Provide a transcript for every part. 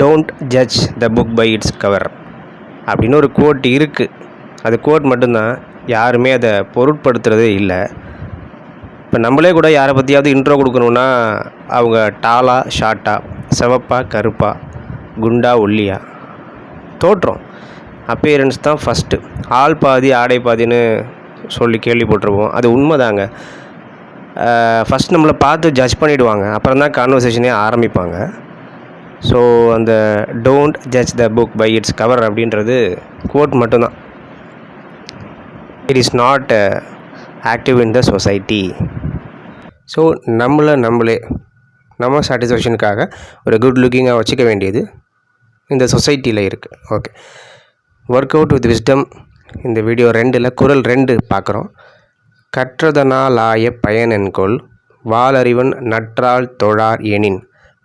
Don't judge the book by its cover அப்படின்னு ஒரு code இருக்குது. அது கோட் மட்டும்தான், யாருமே அதை பொருட்படுத்துகிறதே இல்லை. இப்போ நம்மளே கூட யாரை பற்றியாவது இன்ட்ரோ கொடுக்கணுன்னா அவங்க டாலா ஷார்ட்டா, சிவப்பா கருப்பா, குண்டா ஒல்லியா, தோற்றம் அப்பியரன்ஸ் தான் ஃபஸ்ட்டு. ஆள் பாதி ஆடை பாதின்னு சொல்லி கேள்விப்பட்டிருப்போம். அது உண்மைதாங்க. ஃபஸ்ட் நம்மளை பார்த்து ஜட்ஜ் பண்ணிவிடுவாங்க, அப்புறம் தான் கான்வர்சேஷனே ஆரம்பிப்பாங்க. ஸோ அந்த don't judge the book by its cover அப்படின்றது கோட் மட்டும்தான். It is not active in the society. So நம்மளே நம்ம சாட்டிஸ்ஃபேக்ஷனுக்காக ஒரு குட் லுக்கிங்காக வச்சுக்க வேண்டியது இந்த சொசைட்டியில் இருக்குது. Okay, work out with wisdom இந்த வீடியோ 2ல் குறள் 2 பார்க்குறோம். கற்றதனாலாய பயனென்கொல் வாலறிவன் நற்றால் தொழார் எனின்.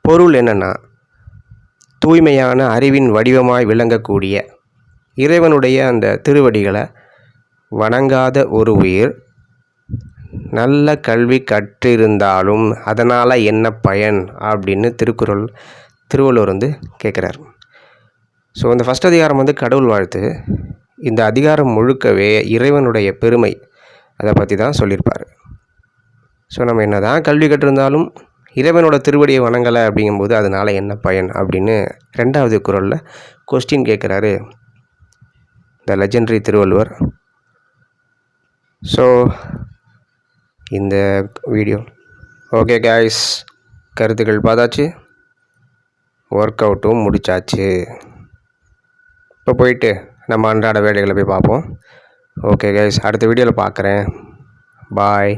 பொருள் என்னென்னா, தூய்மையான அறிவின் வடிவமாய் விளங்கக்கூடிய இறைவனுடைய அந்த திருவடிகளை வணங்காத ஒரு உயிர் நல்ல கல்வி கற்றிருந்தாலும் அதனால் என்ன பயன் அப்படின்னு திருவள்ளுவர் கேட்குறார். ஸோ இந்த ஃபஸ்ட் அதிகாரம் கடவுள் வாழ்த்து. இந்த அதிகாரம் முழுக்கவே இறைவனுடைய பெருமை அதை பற்றி தான் சொல்லியிருப்பார். ஸோ நம்ம என்ன தான் கல்வி கற்றிருந்தாலும் இறைவனோட திருவடியை வணங்கலை அப்படிங்கும்போது அதனால் என்ன பயன் அப்படின்னு 2வது குறளில் கொஸ்டின் கேட்குறாரு த லெஜெண்டரி திருவள்ளுவர். ஸோ இந்த வீடியோ ஓகே காய்ஸ், கருத்துக்கள் பார்த்தாச்சு, ஒர்க் அவுட்டும் முடித்தாச்சு. இப்போ போயிட்டு நம்ம அன்றாட வேலைகளை போய் பார்ப்போம். ஓகே காய்ஸ், அடுத்த வீடியோவில் பார்க்குறேன். பாய்.